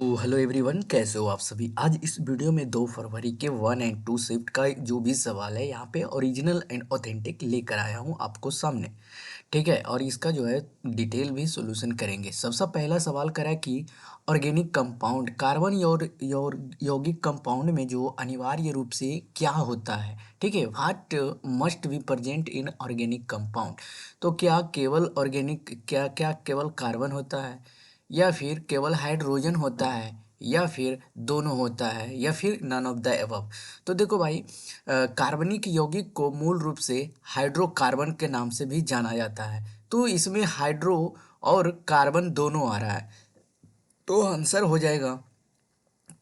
तो hello everyone, कैसे हो आप सभी। आज इस वीडियो में 2 फरवरी के 1 एंड 2 शिफ्ट का जो भी सवाल है यहाँ पे ओरिजिनल एंड ऑथेंटिक लेकर आया हूँ आपको सामने। ठीक है, और इसका जो है डिटेल भी सॉल्यूशन करेंगे। सबसे पहला सवाल करा कि ऑर्गेनिक कंपाउंड कार्बन यौगिक कंपाउंड में जो अनिवार्य रूप से क्या होता है। ठीक है, what must be present in organic compound. तो क्या क्या केवल कार्बन होता है, या फिर केवल हाइड्रोजन होता है, या फिर दोनों होता है, या फिर नन ऑफ द एबव। तो देखो भाई, कार्बनिक यौगिक को मूल रूप से हाइड्रोकार्बन के नाम से भी जाना जाता है। तो इसमें हाइड्रो और कार्बन दोनों आ रहा है, तो आंसर हो जाएगा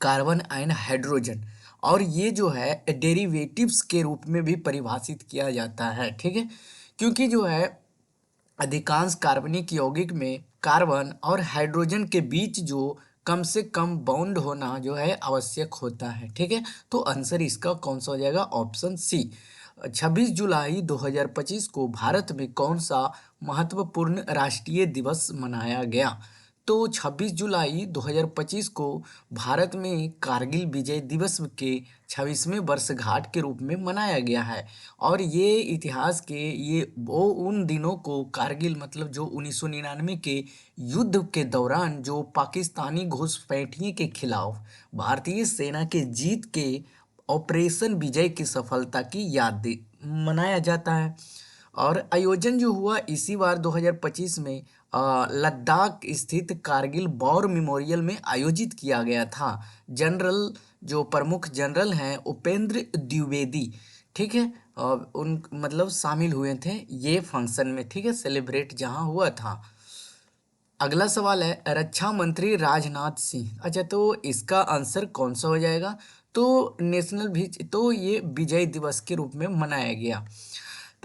कार्बन एंड हाइड्रोजन। और ये जो है डेरिवेटिव्स के रूप में भी परिभाषित किया जाता है। ठीक है, क्योंकि जो है अधिकांश कार्बनिक यौगिक में कार्बन और हाइड्रोजन के बीच जो कम से कम बॉन्ड होना जो है आवश्यक होता है। ठीक है, तो आंसर इसका कौन सा हो जाएगा, ऑप्शन सी। 26 जुलाई 2025 को भारत में कौन सा महत्वपूर्ण राष्ट्रीय दिवस मनाया गया। तो 26 जुलाई 2025 को भारत में कारगिल विजय दिवस के 26वें वर्षगांठ के रूप में मनाया गया है। और ये इतिहास के ये वो उन दिनों को कारगिल मतलब जो 1999 के युद्ध के दौरान जो पाकिस्तानी घुसपैठियों के खिलाफ भारतीय सेना के जीत के ऑपरेशन विजय की सफलता की मनाया जाता है। और आयोजन जो हुआ इसी बार 2025 में लद्दाख स्थित कारगिल वॉर मेमोरियल में आयोजित किया गया था। जनरल जो प्रमुख जनरल हैं उपेंद्र द्विवेदी, ठीक है, उन मतलब शामिल हुए थे ये फंक्शन में। ठीक है, सेलिब्रेट जहां हुआ था। अगला सवाल है रक्षा मंत्री राजनाथ सिंह। अच्छा, तो इसका आंसर कौन सा हो जाएगा। तो नेशनल भी तो ये विजय दिवस के रूप में मनाया गया।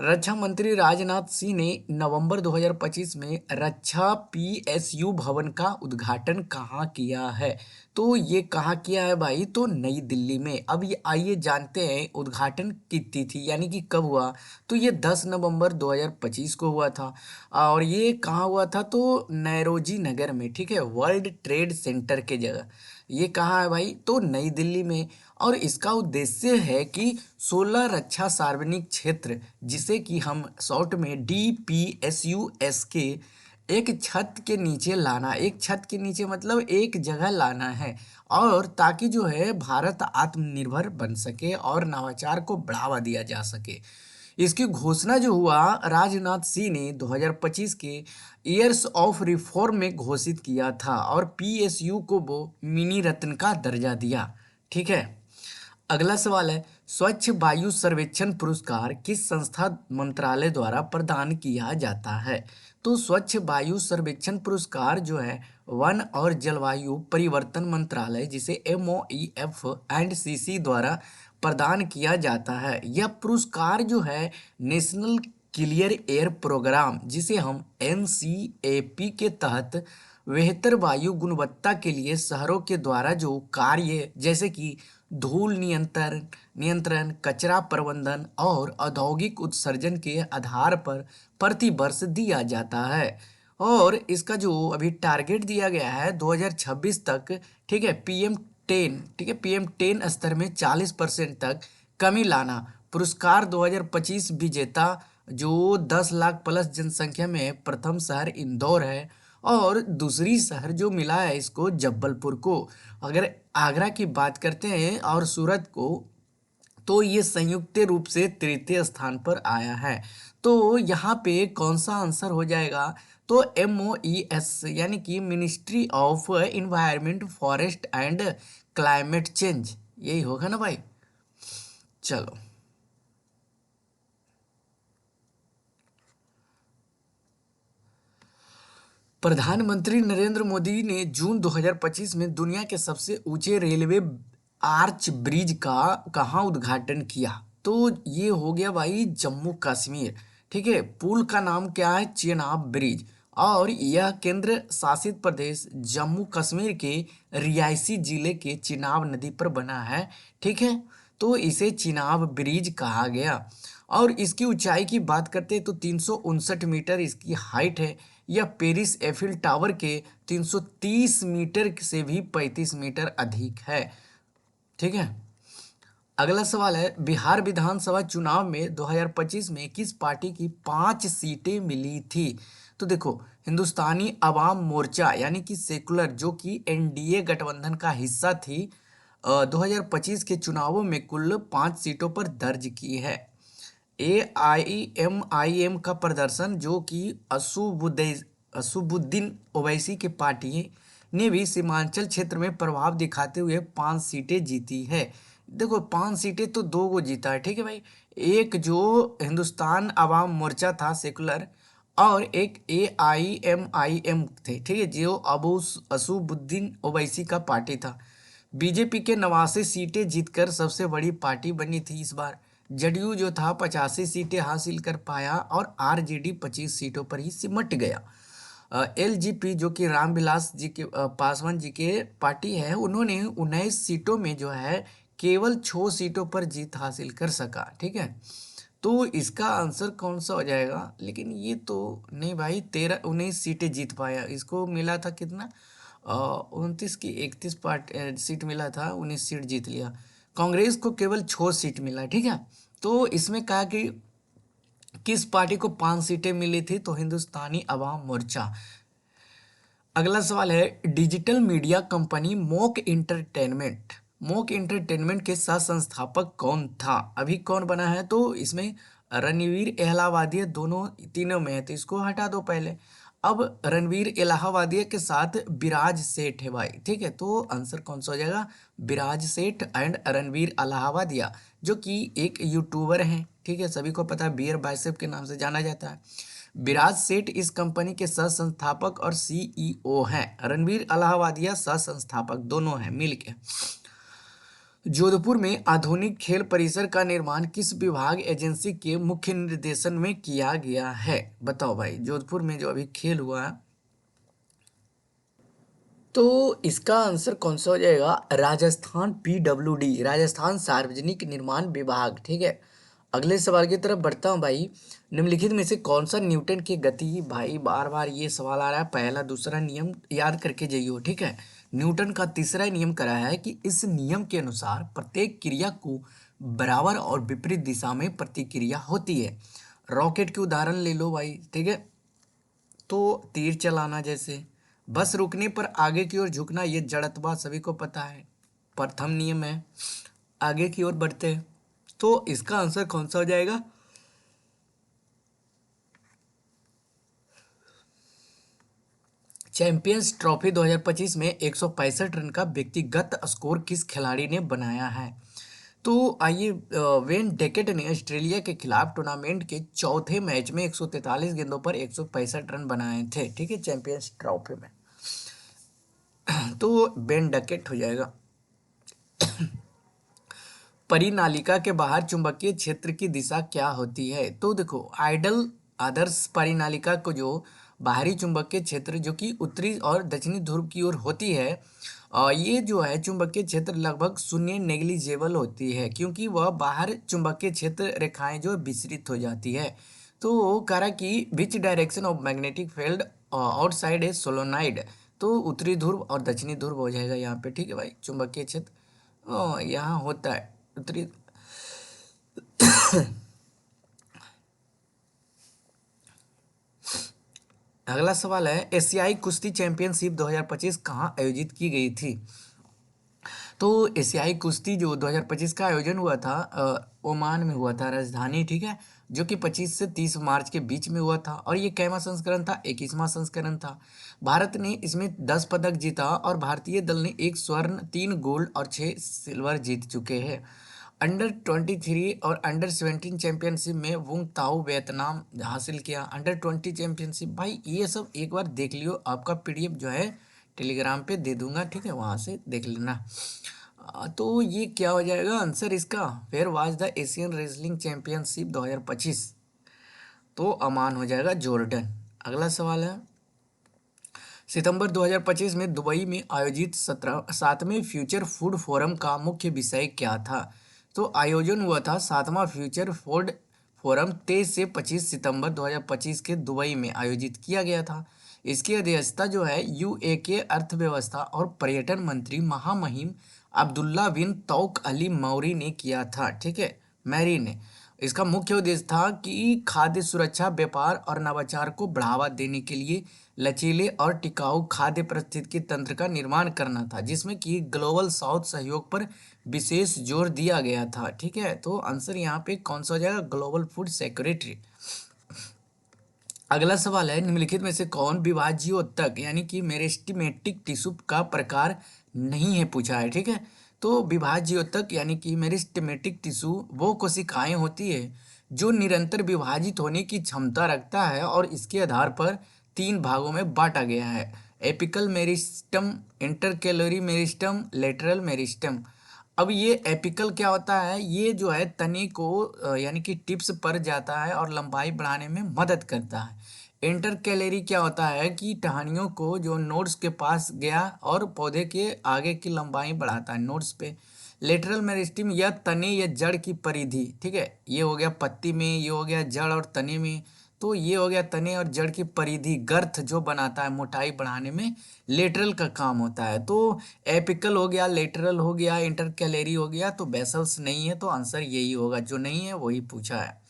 रक्षा मंत्री राजनाथ सिंह ने नवंबर 2025 में रक्षा पीएसयू भवन का उद्घाटन कहाँ किया है। तो ये कहाँ किया है भाई, तो नई दिल्ली में। अब ये आइए जानते हैं उद्घाटन की तिथि यानी कि कब हुआ। तो ये 10 नवंबर 2025 को हुआ था। और ये कहाँ हुआ था, तो नैरोजी नगर में। ठीक है, वर्ल्ड ट्रेड सेंटर के जगह। ये कहाँ है भाई, तो नई दिल्ली में। और इसका उद्देश्य है कि 16 रक्षा सार्वजनिक क्षेत्र, जिसे कि हम शॉर्ट में DPSUS के एक छत के नीचे लाना। एक छत के नीचे मतलब एक जगह लाना है, और ताकि जो है भारत आत्मनिर्भर बन सके और नवाचार को बढ़ावा दिया जा सके। इसकी घोषणा जो हुआ राजनाथ सिंह ने 2025 के ईयर्स ऑफ रिफॉर्म में घोषित किया था, और पीएसयू को वो मिनी रत्न का दर्जा दिया। ठीक है, अगला सवाल है स्वच्छ वायु सर्वेक्षण पुरस्कार किस संस्था मंत्रालय द्वारा प्रदान किया जाता है। तो स्वच्छ वायु सर्वेक्षण पुरस्कार जो है वन और जलवायु परिवर्तन मंत्रालय जिसे MOEF&CC द्वारा प्रदान किया जाता है। यह पुरस्कार जो है नेशनल क्लियर एयर प्रोग्राम जिसे हम NCAP के तहत बेहतर वायु गुणवत्ता के लिए शहरों के द्वारा जो कार्य जैसे कि धूल नियंत्रण, कचरा प्रबंधन और औद्योगिक उत्सर्जन के आधार पर प्रति वर्ष दिया जाता है। और इसका जो अभी टारगेट दिया गया है 2026 तक। ठीक है, PM10, ठीक है, PM10 स्तर में 40% तक कमी लाना। पुरस्कार 2025 विजेता जो 10 लाख प्लस जनसंख्या में प्रथम शहर इंदौर है, और दूसरी शहर जो मिला है इसको जबलपुर को। अगर आगरा की बात करते हैं और सूरत को, तो ये संयुक्त रूप से तृतीय स्थान पर आया है। तो यहाँ पे कौन सा आंसर हो जाएगा, तो MOES यानी कि ministry of environment forest and climate change, यही होगा ना भाई। चलो, प्रधानमंत्री नरेंद्र मोदी ने जून 2025 में दुनिया के सबसे ऊंचे रेलवे आर्च ब्रिज का कहाँ उद्घाटन किया। तो ये हो गया भाई जम्मू कश्मीर। ठीक है, पुल का नाम क्या है, चेनाब ब्रिज। और यह केंद्र शासित प्रदेश जम्मू कश्मीर के रियासी जिले के चिनाब नदी पर बना है। ठीक है, तो इसे चिनाब ब्रिज कहा गया। और इसकी ऊंचाई की बात करते हैं तो 359 मीटर इसकी हाइट है। या पेरिस एफिल टावर के 330 मीटर से भी 35 मीटर अधिक है। ठीक है। अगला सवाल है, बिहार विधानसभा चुनाव में 2025 में किस पार्टी की 5 सीटें मिली थी? तो देखो, हिंदुस्तानी अवाम मोर्चा यानी कि सेकुलर, जो कि एनडीए गठबंधन का हिस्सा थी, 2025 के चुनावों में कुल 5 सीटों पर दर्ज की है। AIMIM का प्रदर्शन, जो कि असुबुद्दीन ओवैसी की पार्टी ने भी सीमांचल क्षेत्र में प्रभाव दिखाते हुए 5 सीटें जीती है। देखो, 5 सीटें तो 2 को जीता है। ठीक है भाई। एक जो हिंदुस्तान अवाम मोर्चा था सेकुलर, और एक AIMIM थे। ठीक है, जो अबू असुबुद्दीन ओवैसी का पार्टी था। बीजेपी के 89 सीटें जीतकर सबसे बड़ी पार्टी बनी थी इस बार। जदयू जो था 85 सीटें हासिल कर पाया और आरजेडी 25 सीटों पर ही सिमट गया। LGP जो कि रामविलास जी के पासवान जी के पार्टी है, उन्होंने 19 सीटों में जो है केवल 6 सीटों पर जीत हासिल कर सका। ठीक है। तो इसका आंसर कौन सा हो जाएगा? लेकिन ये तो नहीं भाई, 19 सीटें जीत पाया। इसको मिला था कितना? 29 की 31 सीट मिला था, 19 सीट जीत लिया। कांग्रेस को केवल 6 सीट मिला। ठीक है। तो इसमें कहा कि किस पार्टी को 5 सीटें मिली थी? तो हिंदुस्तानी अवाम मोर्चा। अगला सवाल है, डिजिटल मीडिया कंपनी मोक इंटरटेनमेंट के सह संस्थापक कौन था? अभी कौन बना है? तो इसमें रणवीर इलाहाबादिया दोनों तीनों में है, तो इसको हटा दो पहले। अब रणवीर इलाहाबादिया के साथ विराज सेठ है भाई। ठीक है। तो आंसर कौन सा हो जाएगा? विराज सेठ एंड रणवीर इलाहाबादिया, जो कि एक यूट्यूबर हैं। ठीक है, सभी को पता है, बियर बाइसेप के नाम से जाना जाता है। विराज सेठ इस कंपनी के सह संस्थापक और CEO हैं। रणवीर इलाहाबादिया सह संस्थापक दोनों हैं मिलके। जोधपुर में आधुनिक खेल परिसर का निर्माण किस विभाग एजेंसी के मुख्य निर्देशन में किया गया है? बताओ भाई, जोधपुर में जो अभी खेल हुआ है, तो इसका आंसर कौन सा हो जाएगा? राजस्थान PWD, राजस्थान सार्वजनिक निर्माण विभाग। ठीक है। अगले सवाल की तरफ बढ़ता हूँ भाई। निम्नलिखित में से कौन सा न्यूटन की गति, भाई बार बार ये सवाल आ रहा है, पहला दूसरा नियम याद करके जाइए। ठीक है। न्यूटन का तीसरा नियम करा है कि इस नियम के अनुसार प्रत्येक क्रिया को बराबर और विपरीत दिशा में प्रतिक्रिया होती है। रॉकेट के उदाहरण ले लो भाई। ठीक है। तो तीर चलाना जैसे, बस रुकने पर आगे की ओर झुकना, ये जड़त्व सभी को पता है, प्रथम नियम है। आगे की ओर बढ़ते हैं, तो इसका आंसर कौन सा हो जाएगा? चैंपियंस ट्रॉफी 2025 में 165 रन का व्यक्तिगत स्कोर किस खिलाड़ी ने बनाया है? तो आइए, वेन डेकेट ने ऑस्ट्रेलिया के खिलाफ टूर्नामेंट के चौथे मैच में 143 गेंदों पर 165 रन बनाए थे। ठीक है, चैंपियंस ट्रॉफी में। तो बेन डकेट हो जाएगा। परिनालिका के बाहर चुंबकीय क्षेत्र की दिशा क्या होती है? तो देखो, आइडल आदर्श परिनालिका को जो बाहरी चुंबकीय क्षेत्र, जो कि उत्तरी और दक्षिणी ध्रुव की ओर होती है, ये जो है चुंबकीय क्षेत्र लगभग शून्य, नेग्लिजेबल होती है, क्योंकि वह बाहर चुंबकीय क्षेत्र रेखाएं जो विसरित हो जाती है। तो कह रहा कि which direction of magnetic field outside A solenoid, तो उत्तरी ध्रुव और दक्षिणी ध्रुव हो जाएगा यहाँ पे। ठीक है भाई, चुंबकीय क्षेत्र यहाँ होता है उत्तरी। अगला सवाल है, एशियाई कुश्ती चैंपियनशिप 2025 कहाँ आयोजित की गई थी? तो एशियाई कुश्ती जो 2025 का आयोजन हुआ था, ओमान में हुआ था, राजधानी। ठीक है, जो कि 25 से 30 मार्च के बीच में हुआ था, और ये कैवा संस्करण था? 21वां संस्करण था। भारत ने इसमें 10 पदक जीता, और भारतीय दल ने 1 स्वर्ण, 3 गोल्ड और 6 सिल्वर जीत चुके हैं। अंडर 23 और अंडर 17 चैंपियनशिप में वुंग ताओ वियतनाम हासिल किया। अंडर 20 चैंपियनशिप, भाई ये सब एक बार देख लियो, आपका PDF जो है टेलीग्राम पे दे दूंगा। ठीक है, वहाँ से देख लेना। तो ये क्या हो जाएगा आंसर इसका? Where was the Asian wrestling championship 2025? तो अमान हो जाएगा जॉर्डन। अगला सवाल है, सितंबर 2025 में दुबई में आयोजित 7वें फ्यूचर फूड फोरम का मुख्य विषय क्या था? तो आयोजन हुआ था 7वां फ्यूचर फोरम 23 से 25 सितंबर 2025 के दुबई में आयोजित किया गया था। इसकी अध्यक्षता जो है यूए के अर्थव्यवस्था और पर्यटन मंत्री महामहिम अब्दुल्ला बिन तौक अली मौरी ने किया था। ठीक है, मैरी ने। इसका मुख्य उद्देश्य था कि खाद्य सुरक्षा, व्यापार और नवाचार को बढ़ावा देने के लिए लचीले और टिकाऊ खाद्य पारिस्थितिकी तंत्र का निर्माण करना था, जिसमें कि ग्लोबल साउथ सहयोग पर विशेष जोर दिया गया था। ठीक है, तो आंसर यहाँ पे कौन सा हो जाएगा? Global food security. अगला सवाल है, निम्नलिखित में से कौन विभाज्योतक यानी कि मेरिस्टेमेटिक टिश्यू का प्रकार नहीं है, पूछा है। ठीक है, तो विभाज्योतक यानी कि मेरिस्टेमेटिक टिश्यू वो कोशिकाएं होती है जो निरंतर विभाजित होने की क्षमता रखता है और इसके आधार पर 3 भागों में बांटा गया है: apical meristem, intercalary meristem, lateral meristem. अब ये एपिकल क्या होता है? ये जो है तने को यानी कि टिप्स पर जाता है और लंबाई बढ़ाने में मदद करता है। इंटर कैलोरी क्या होता है कि टहनियों को जो नोड्स के पास गया और पौधे के आगे की लंबाई बढ़ाता है नोड्स पे। लेटरल मेरिस्टम या तने या जड़ की परिधि। ठीक है, ये हो गया पत्ती में, ये हो गया जड़ और तने में। तो ये हो गया तने और जड़ की परिधि, गर्थ जो बनाता है मोटाई बढ़ाने में लेटरल का काम होता है। तो एपिकल हो गया, लेटरल हो गया, इंटरकैलोरी हो गया, तो बेसल्स नहीं है, तो आंसर यही होगा। जो नहीं है वही पूछा है।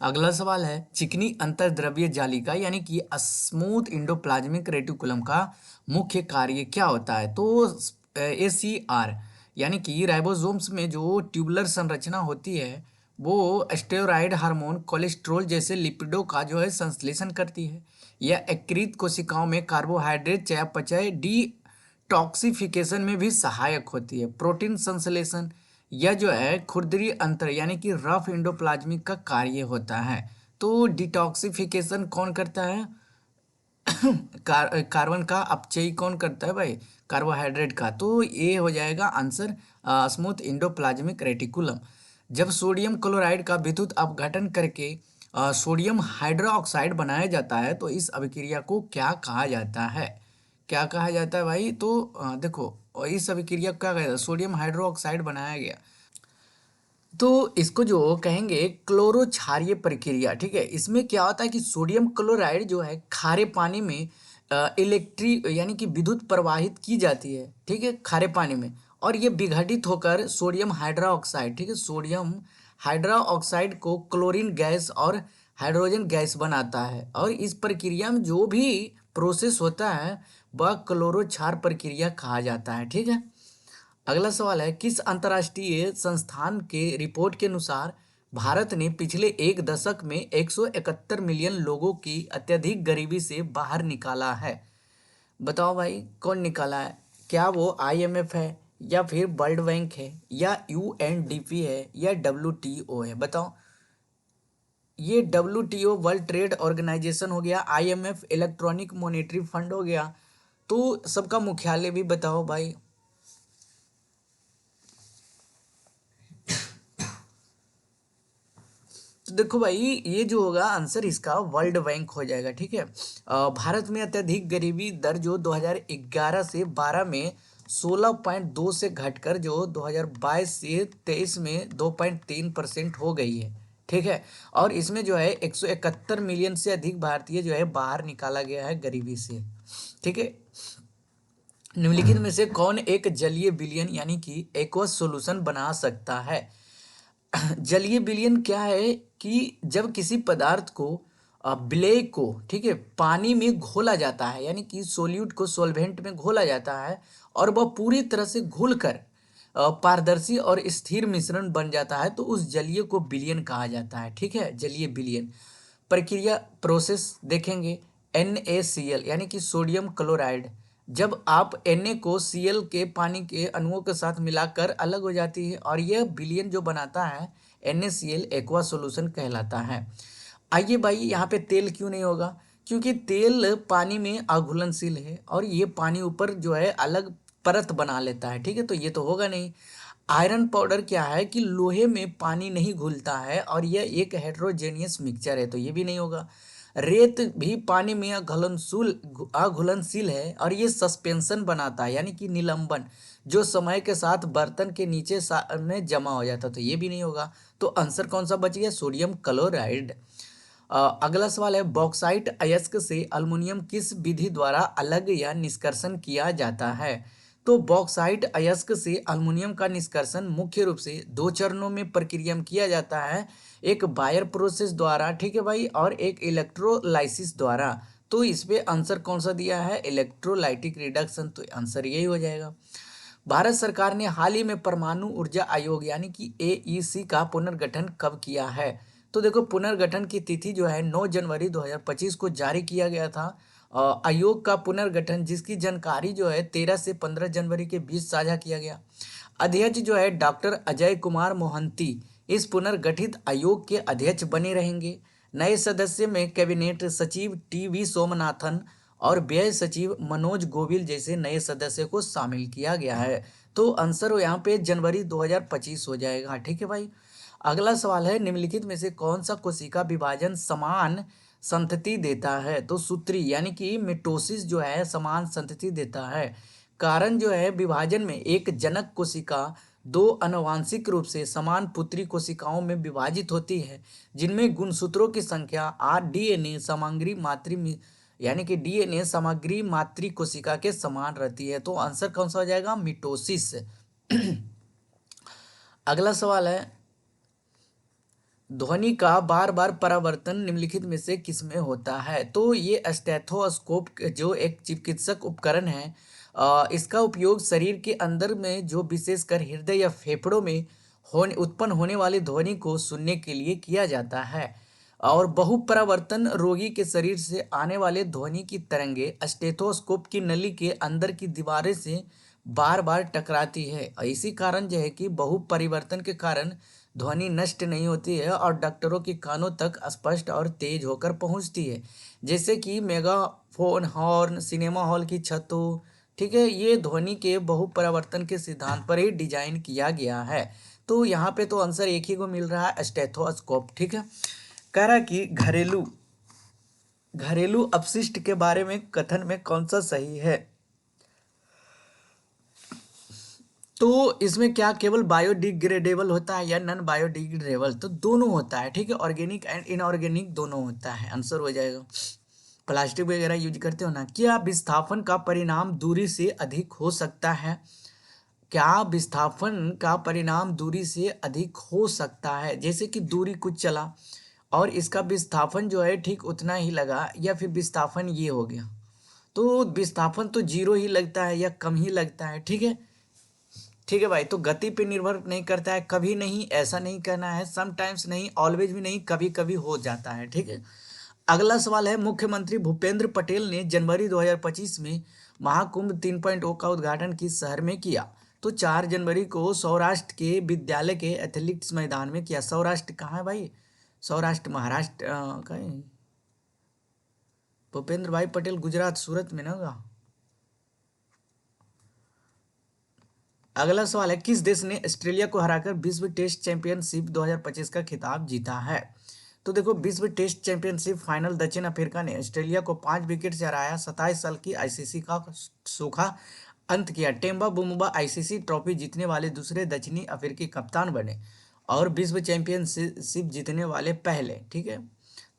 अगला सवाल है, चिकनी अंतर्द्रव्य जालिका यानी कि स्मूथ इंडोप्लाज्मिक रेटिकुलम का मुख्य कार्य क्या होता है? तो एसीआर यानी कि राइबोसोम्स में जो ट्यूबुलर संरचना होती है वो स्टेरॉयड हार्मोन, कोलेस्ट्रॉल जैसे लिपिडों का जो है संश्लेषण करती है। यह यकृत कोशिकाओं में कार्बोहाइड्रेट चयापचय डिटॉक्सिफिकेशन में भी सहायक होती है। प्रोटीन संश्लेषण यह जो है खुरदरी अंतर यानी कि रफ इंडोप्लाज्मिक का कार्य होता है। तो डिटॉक्सिफिकेशन कौन करता है? कार्बन का अपचय कौन करता है भाई? कार्बोहाइड्रेट का। तो ये हो जाएगा आंसर स्मूथ इंडोप्लाज्मिक रेटिकुलम। जब सोडियम क्लोराइड का विद्युत अपघटन करके सोडियम हाइड्रोक्साइड बनाया जाता है तो इस अभिक्रिया को क्या कहा जाता है? क्या कहा जाता है भाई? तो देखो, इस अभिक्रिया को क्या कहा जाता है? सोडियम हाइड्रोक्साइड बनाया गया तो इसको जो कहेंगे क्लोरो क्षारीय प्रक्रिया। ठीक है, इसमें क्या होता है कि सोडियम क्लोराइड जो है खारे पानी में इलेक्ट्रिक यानी कि विद्युत प्रवाहित की जाती है। ठीक है, खारे पानी में, और ये विघटित होकर सोडियम हाइड्रोक्साइड, ठीक है, सोडियम हाइड्रोक्साइड को क्लोरीन गैस और हाइड्रोजन गैस बनाता है। और इस प्रक्रिया में जो भी प्रोसेस होता है वह क्लोरो क्षार प्रक्रिया कहा जाता है। ठीक है, अगला सवाल है, किस अंतर्राष्ट्रीय संस्थान के रिपोर्ट के अनुसार भारत ने पिछले एक दशक में 171 मिलियन लोगों की अत्यधिक गरीबी से बाहर निकाला है? बताओ भाई, कौन निकाला है? क्या वो आईएमएफ है, या फिर वर्ल्ड बैंक है, या यूएनडीपी है, या डब्ल्यूटीओ है? बताओ। ये डब्ल्यूटीओ वर्ल्ड ट्रेड ऑर्गेनाइजेशन हो गया, आईएमएफ इलेक्ट्रॉनिक मॉनेटरी फंड हो गया। तो सबका मुख्यालय भी बताओ भाई। तो देखो भाई, ये जो होगा आंसर इसका वर्ल्ड बैंक हो जाएगा। ठीक है, भारत में अत्यधिक गरीबी दर जो 2011 से 12 में 16.2 से घटकर जो 2022 से 23 में 2.3% हो गई है। ठीक है, और इसमें जो है 171 मिलियन से अधिक भारतीय जो है बाहर निकाला गया है गरीबी से। ठीक है, निम्नलिखित में से कौन एक जलीय विलयन यानी कि एक्वस सॉल्यूशन बना सकता है? जलीय विलयन क्या है कि जब किसी पदार्थ को विलेय को, ठीक है, पानी में घोला जाता है, यानी कि सोल्यूट को सॉल्वेंट में घोला जाता है और वह पूरी तरह से घुलकर पारदर्शी और स्थिर मिश्रण बन जाता है, तो उस जलीय को विलयन कहा जाता है। ठीक है, जलीय विलयन प्रक्रिया प्रोसेस देखेंगे। NaCl यानी कि सोडियम क्लोराइड, जब आप Na को Cl के पानी के अणुओं के साथ मिलाकर अलग हो जाती है और यह विलयन जो बनाता है NaCl एक्वा सॉल्यूशन कहलाता है। आइए भाई, यहाँ पे तेल क्यों नहीं होगा? क्योंकि तेल पानी में अघुलनशील है और ये पानी ऊपर जो है अलग परत बना लेता है। ठीक है, तो ये तो होगा नहीं। आयरन पाउडर क्या है कि लोहे में पानी नहीं घुलता है और यह एक हेट्रोजेनियस मिक्सचर है, तो ये भी नहीं होगा। रेत भी पानी में अघुलनशील है और ये सस्पेंशन बनाता है यानी कि निलंबन। जो समय के साथ बर्तन के नीचे में जमा हो जाता, तो ये भी नहीं होगा। तो आंसर कौन सा बच गया, सोडियम क्लोराइड। अगला सवाल है, बॉक्साइट अयस्क से अल्युमिनियम किस विधि द्वारा अलग या निष्कर्षण किया जाता है। तो बॉक्साइट अयस्क से अल्युमिनियम का निष्कर्षण मुख्य रूप से दो चरणों में प्रक्रिया में किया जाता है, एक बायर प्रोसेस द्वारा, ठीक है भाई, और एक इलेक्ट्रोलाइसिस द्वारा। तो इस पे आंसर कौन सा दिया है, इलेक्ट्रोलाइटिक रिडक्शन, तो आंसर यही हो जाएगा। भारत सरकार ने हाल ही में परमाणु ऊर्जा आयोग यानी कि एईसी का पुनर्गठन कब किया है। तो देखो, पुनर्गठन की तिथि जो है 9 जनवरी 2025 को जारी किया गया था। आयोग का पुनर्गठन जिसकी जानकारी जो है 13 से 15 जनवरी के बीच साझा किया गया। अध्यक्ष जो है डॉक्टर अजय कुमार मोहंती इस पुनर्गठित आयोग के अध्यक्ष बने रहेंगे। नए सदस्य में कैबिनेट सचिव टीवी सोमनाथन और व्यय सचिव मनोज गोविल जैसे नए सदस्य को शामिल किया गया है। तो आंसर यहाँ पे जनवरी 2025 हो जाएगा, ठीक है भाई। अगला सवाल है, निम्नलिखित में से कौन सा कोशिका विभाजन समान संतति देता है। तो सूत्री यानी कि मिटोसिस जो है समान संतति देता है। कारण जो है विभाजन में एक जनक कोशिका दो आनुवांशिक रूप से समान पुत्री कोशिकाओं में विभाजित होती है, जिनमें गुणसूत्रों की संख्या आर डीएनए सामग्री मातृ यानी कि डीएनए सामग्री मातृ कोशिका के समान रहती है। तो आंसर कौन सा हो जाएगा, मिटोसिस। अगला सवाल है, ध्वनि का बार बार परावर्तन निम्नलिखित में से किसमें होता है। तो ये स्टेथोस्कोप जो एक चिकित्सक उपकरण है, इसका उपयोग शरीर के अंदर में जो विशेषकर हृदय या फेफड़ों में उत्पन्न होने वाली ध्वनि को सुनने के लिए किया जाता है। और बहुपरावर्तन रोगी के शरीर से आने वाले ध्वनि की तरंगे स्टेथोस्कोप की नली के अंदर की दीवारें से बार बार टकराती है। इसी कारण जो है कि बहुपरिवर्तन के कारण ध्वनि नष्ट नहीं होती है और डॉक्टरों के कानों तक स्पष्ट और तेज होकर पहुंचती है, जैसे कि मेगाफोन, हॉर्न, सिनेमा हॉल की छतों, ठीक है, ये ध्वनि के बहुपरावर्तन के सिद्धांत पर ही डिजाइन किया गया है। तो यहाँ पे तो आंसर एक ही को मिल रहा है, स्टेथोस्कोप, ठीक है। कह रहा कि घरेलू घरेलू अपशिष्ट के बारे में कथन में कौन सा सही है। तो इसमें क्या केवल बायोडिग्रेडेबल होता है या नॉन बायोडिग्रेडेबल, तो दोनों होता है, ठीक है, ऑर्गेनिक एंड इनऑर्गेनिक दोनों होता है, आंसर हो जाएगा। प्लास्टिक वगैरह यूज करते हो ना। क्या विस्थापन का परिणाम दूरी से अधिक हो सकता है। क्या विस्थापन का परिणाम दूरी से अधिक हो सकता है, जैसे कि दूरी कुछ चला और इसका विस्थापन जो है ठीक उतना ही लगा, या फिर विस्थापन ये हो गया, तो विस्थापन तो जीरो ही लगता है या कम ही लगता है, ठीक है, ठीक है भाई। तो गति पे निर्भर नहीं करता है, कभी नहीं, ऐसा नहीं कहना है, समटाइम्स नहीं, ऑलवेज भी नहीं, कभी कभी हो जाता है, ठीक है। अगला सवाल है, मुख्यमंत्री भूपेंद्र पटेल ने जनवरी 2025 में महाकुंभ 3.0 का उद्घाटन किस शहर में किया। तो 4 जनवरी को सौराष्ट्र के विद्यालय के एथलेटिक्स मैदान में किया। सौराष्ट्र कहाँ है भाई, सौराष्ट्र महाराष्ट्र का है। भूपेंद्र भाई पटेल गुजरात सूरत में ना होगा। अगला सवाल है, किस देश ने ऑस्ट्रेलिया को हराकर विश्व टेस्ट चैंपियनशिप 2025 का खिताब जीता है। तो देखो, विश्व टेस्ट चैंपियनशिप फाइनल दक्षिण अफ्रीका ने ऑस्ट्रेलिया को 5 विकेट से हराया। 27 साल की आईसीसी का सूखा अंत किया। टेम्बा बुम्बा आईसीसी ट्रॉफी जीतने वाले दूसरे दक्षिणी अफ्रीकी कप्तान बने और विश्व चैंपियनशिप जीतने वाले पहले, ठीक है।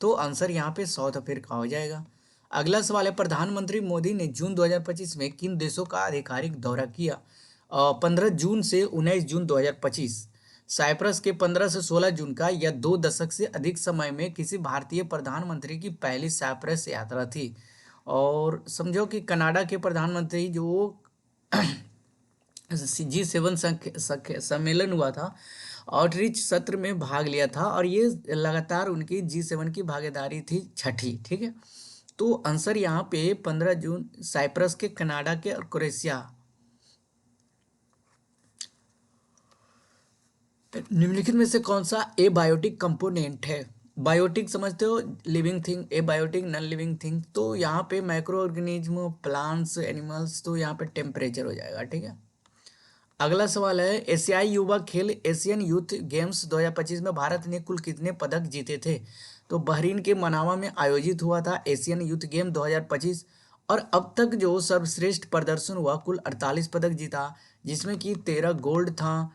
तो आंसर यहाँ पे साउथ अफ्रीका हो जाएगा। अगला सवाल है, प्रधानमंत्री मोदी ने जून 2025 में किन देशों का आधिकारिक दौरा किया। 15 जून से 19 जून 2025। साइप्रस के 15 से 16 जून का, या 2 दशक से अधिक समय में किसी भारतीय प्रधानमंत्री की पहली साइप्रस यात्रा थी। और समझो कि कनाडा के प्रधानमंत्री जो G7 सम्मेलन हुआ था, आउटरीच सत्र में भाग लिया था, और ये लगातार उनकी G7 की भागीदारी थी, छठी, ठीक है। तो आंसर यहाँ पे 15 जून साइप्रस के, कनाडा के और क्रोएशिया। निम्नलिखित में से कौन सा एबायोटिक कंपोनेंट है। बायोटिक समझते हो, living thing, abiotic non living thing. तो यहाँ पे माइक्रो ऑर्गेनिज्म, प्लांट्स, एनिमल्स, तो यहाँ पे टेम्परेचर हो जाएगा, ठीक है। अगला सवाल है, एशियाई युवा खेल एशियन यूथ गेम्स 2025 में भारत ने कुल कितने पदक जीते थे। तो बहरीन के मनामा में आयोजित हुआ था एशियन यूथ गेम 2025, और अब तक जो सर्वश्रेष्ठ प्रदर्शन हुआ कुल 48 पदक जीता, जिसमें कि 13 गोल्ड था,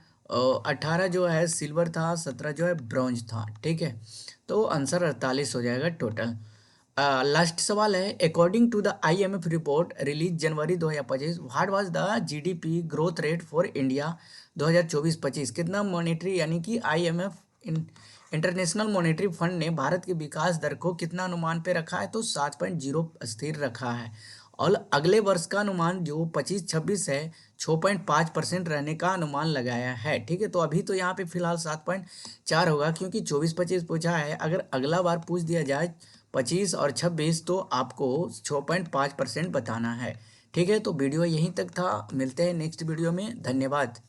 18 जो है सिल्वर था, 17 जो है ब्रॉन्ज था। ठीक है, तो आंसर 48 हो जाएगा टोटल। लास्ट सवाल है, according to the IMF report release January 2025, what was the GDP growth rate for India 2024-25? कितना मॉनेटरी यानी कि IMF इंटरनेशनल मॉनेटरी फंड ने भारत के विकास दर को कितना अनुमान पे रखा है? तो 7.0 स्थिर रखा है। और अगले वर्ष का अनुमान जो 25-26 है 6.5% रहने का अनुमान लगाया है। ठीक है, तो अभी तो यहाँ पे फिलहाल 7.4 होगा, क्योंकि 24-25 पूछा है। अगर अगला बार पूछ दिया जाए 25 और 26, तो आपको 6.5% बताना है। ठीक है, तो वीडियो यहीं तक था, मिलते हैं नेक्स्ट वीडियो में, धन्यवाद।